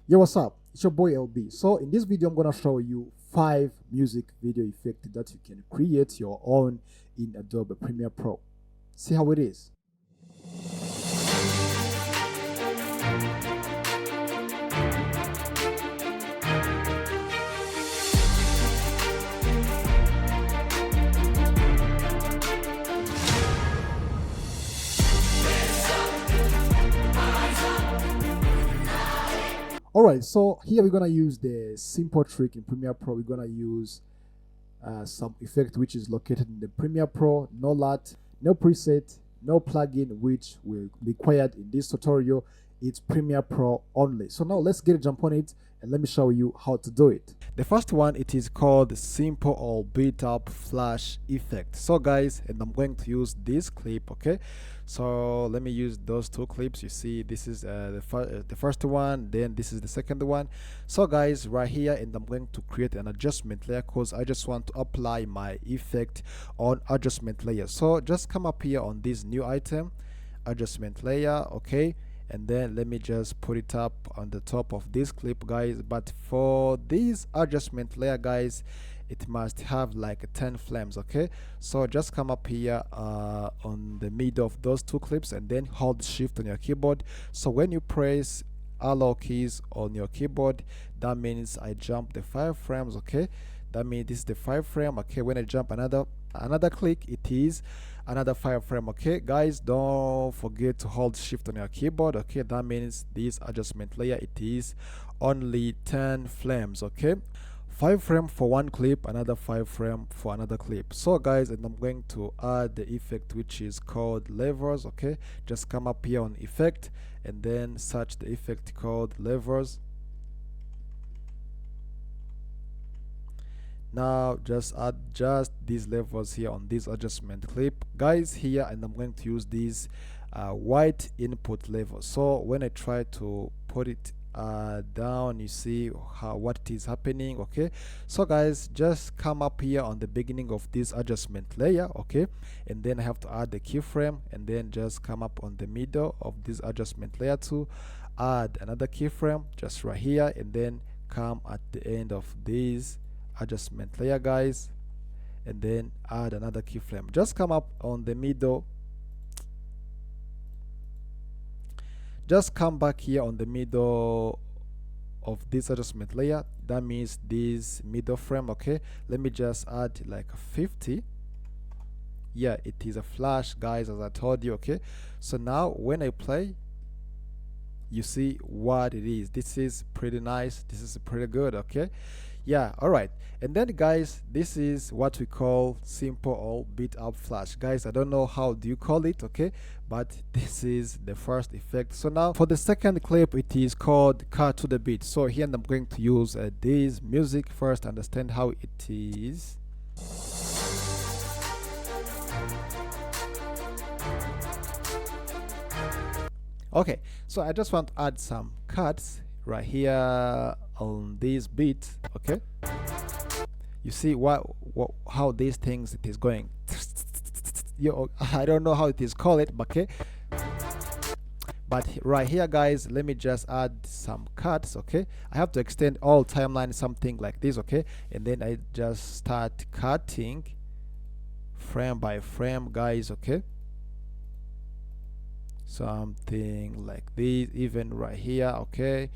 Yo, what's up? It's your boy LB. So in this video, I'm gonna show you 5 music video effects that you can create your own in Adobe Premiere Pro. See how it is. Alright, so here we're gonna use the simple trick in Premiere Pro. We're gonna use some effect which is located in the Premiere Pro. No LUT, no preset, no plugin which will be required in this tutorial. It's Premiere Pro only. So now let's get a jump on it and let me show you how to do it. The first one, it is called simple or beat up flash effect. So guys, and I'm going to use this clip, okay? So let me use those two clips. You see, this is the first one, then this is the second one. So guys, right here, and I'm going to create an adjustment layer because I just want to apply my effect on adjustment layer. So just come up here on this new item, adjustment layer, okay? And then let me just put it up on the top of this clip, guys. But for this adjustment layer, guys, it must have like 10 frames, okay? So just come up here on the middle of those two clips and then hold shift on your keyboard. So when you press arrow keys on your keyboard, that means I jump the 5 frames, okay? That means this is the 5 frame, okay? When I jump another click, it is another 5 frame, okay? Guys, don't forget to hold shift on your keyboard, okay? That means this adjustment layer, it is only 10 frames, okay? 5 frame for one clip, another 5 frame for another clip. So guys, and I'm going to add the effect which is called levers, okay? Just come up here on effect and then search the effect called levers. Now just add just these levels here on this adjustment clip, guys, here, and I'm going to use these white input level. So when I try to put it down, you see what is happening, okay? So guys, just come up here on the beginning of this adjustment layer, okay? And then I have to add the keyframe, and then just come up on the middle of this adjustment layer to add another keyframe just right here, and then come at the end of this adjustment layer, guys, and then add another keyframe. Just come up on the middle, just come back here on the middle of this adjustment layer. That means this middle frame, okay? Let me just add like 50. Yeah, it is a flash, guys, as I told you, okay? So now when I play, you see what it is. This is pretty nice, this is pretty good, okay? Yeah, all right. And then guys, this is what we call simple or beat up flash. Guys, I don't know how do you call it, okay? But this is the first effect. So now for the second clip, it is called cut to the beat. So here I'm going to use this music first, understand how it is. Okay, so I just want to add some cuts right here on this beat, okay? You see how these things it is going. I don't know how it is called, okay? But right here, guys, let me just add some cuts, okay? I have to extend all timeline, something like this, okay? And then I just start cutting frame by frame, guys, okay? Something like this, even right here, okay?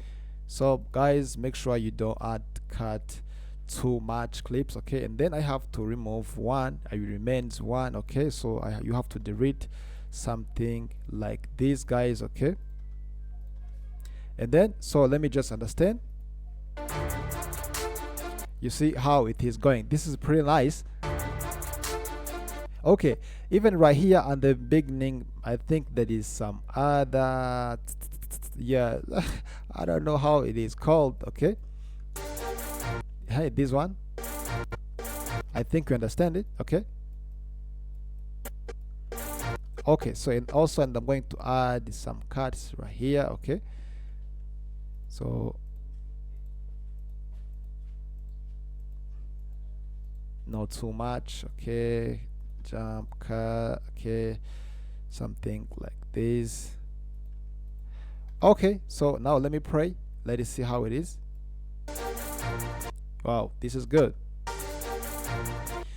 So guys, make sure you don't cut too much clips, okay? And then I have to remove one, it remains one, okay? So you have to delete something like this, guys, okay? And then so let me just understand. You see how it is going. This is pretty nice. Okay, even right here on the beginning, I think there is some other, yeah, I don't know how it is called, okay? Hey, this one, I think you understand it, okay? Okay, so and also, and I'm going to add some cuts right here, okay? So not too much, okay? Jump cut, okay? Something like this. Okay, so now let me pray. Let us see how it is. Wow, this is good.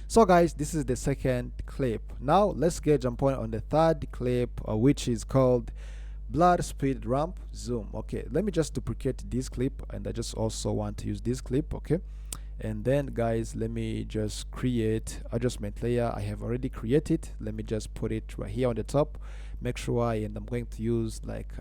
So guys, this is the second clip. Now let's jump on the third clip, which is called blur speed ramp zoom. Okay, let me just duplicate this clip, and I just also want to use this clip. Okay, and then guys, let me just create adjustment layer. I have already created. Let me just put it right here on the top. Make sure and I'm going to use like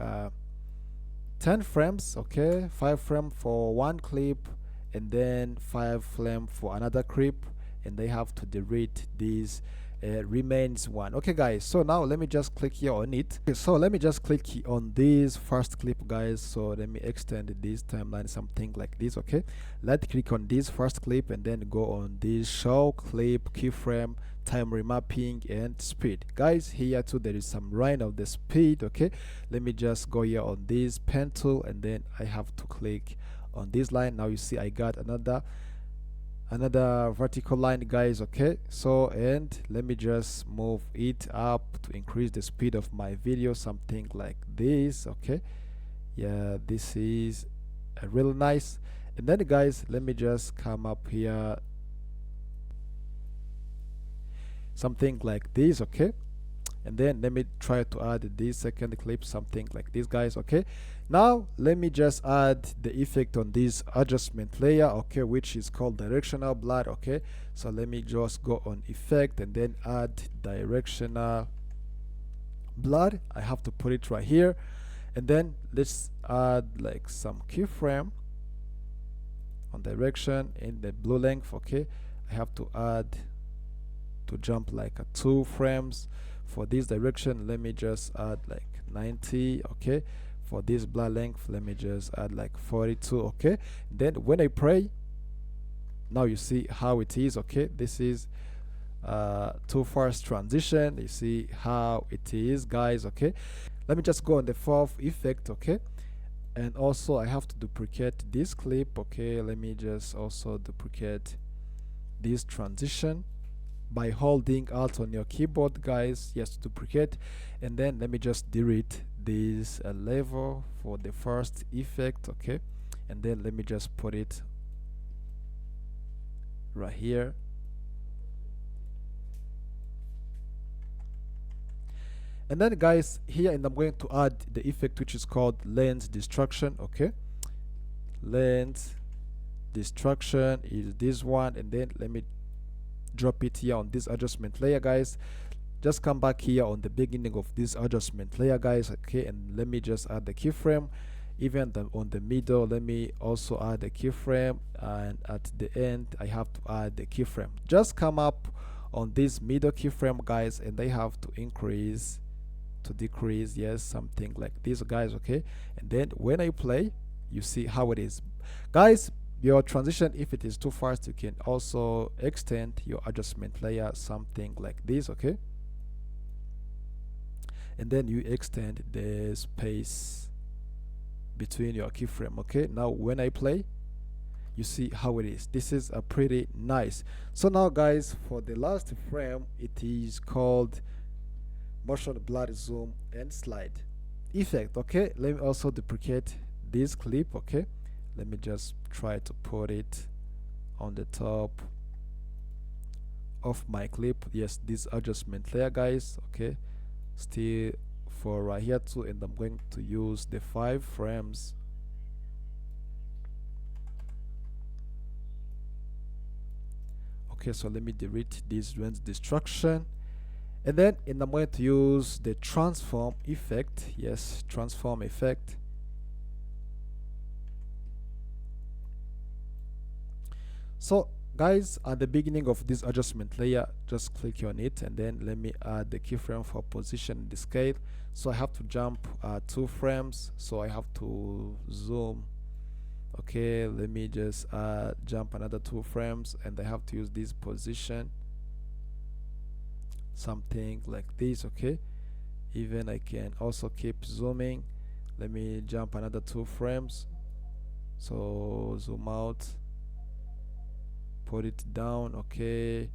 10 frames. Okay, 5 frames for one clip, and then 5 frames for another clip, and they have to delete these remains one. Okay guys, so now let me just click here on it. Okay, so let me just click on this first clip guys. So let me extend this timeline, something like this. Okay, let's click on this first clip and then go on this show clip keyframe time remapping and speed. Guys, here too there is some line of the speed. Okay, let me just go here on this pen tool, and then I have to click on this line. Now you see I got another vertical line guys. Okay, so and let me just move it up to increase the speed of my video, something like this. Okay, yeah, this is really nice. And then guys, let me just come up here, something like this. Okay, and then let me try to add this second clip, something like this guys. Okay, now let me just add the effect on this adjustment layer, okay, which is called directional blur. Okay, so let me just go on effect and then add directional blur. I have to put it right here, and then let's add like some keyframe on direction in the blue length. Okay, I have to add to jump like 2 frames for this direction. Let me just add like 90. Okay, for this blur length let me just add like 42. Okay, then when I play, now you see how it is. Okay, this is too fast transition. You see how it is guys. Okay, let me just go on the fourth effect. Okay, and also I have to duplicate this clip. Okay, let me just also duplicate this transition by holding Alt on your keyboard guys. Yes, duplicate, and then let me just delete this level for the first effect. Okay, and then let me just put it right here. And then guys, here, and I'm going to add the effect which is called lens distortion. Okay, lens distortion is this one, and then let me drop it here on this adjustment layer guys. Just come back here on the beginning of this adjustment layer guys. Okay, and let me just add the keyframe. Even on the middle, let me also add the keyframe, and at the end I have to add the keyframe. Just come up on this middle keyframe guys, and they have to increase to decrease, yes, something like this guys. Okay, and then when I play, you see how it is guys. Your transition, if it is too fast, you can also extend your adjustment layer, something like this. Okay, and then you extend the space between your keyframe. Okay, now when I play, you see how it is. This is a pretty nice. So now guys, for the last frame, it is called motion blur zoom and slide effect. Okay, let me also duplicate this clip. Okay, let me just try to put it on the top of my clip. Yes, this adjustment layer guys. Okay, still for right here too, and I'm going to use the 5 frames. Okay, so let me delete this lens distortion, and then I'm going to use the transform effect. Yes, transform effect. So guys, at the beginning of this adjustment layer, just click on it, and then let me add the keyframe for position and the scale. So I have to jump 2 frames, so I have to zoom. Okay, let me just jump another 2 frames, and I have to use this position, something like this. Okay, even I can also keep zooming. Let me jump another 2 frames, so zoom out, put it down. Okay,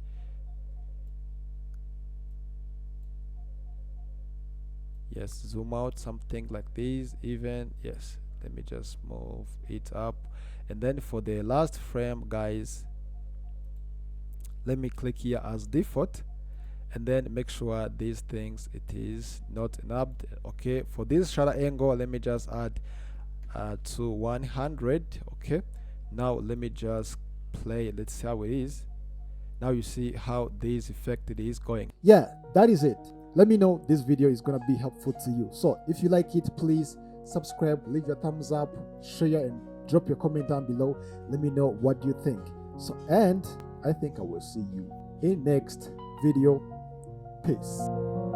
yes, zoom out, something like this. Even, yes, Let me just move it up. And then for the last frame, guys, let me click here as default, and then make sure these things it is not nabbed. Okay, for this shutter angle, let me just add to 100. Okay, now let me just play. Let's see how it is. Now you see how this effect it is going. Yeah, that is it. Let me know this video is gonna be helpful to you. So if you like it, please subscribe, leave your thumbs up, share, and drop your comment down below. Let me know what you think. So, and I think I will see you in next video. Peace.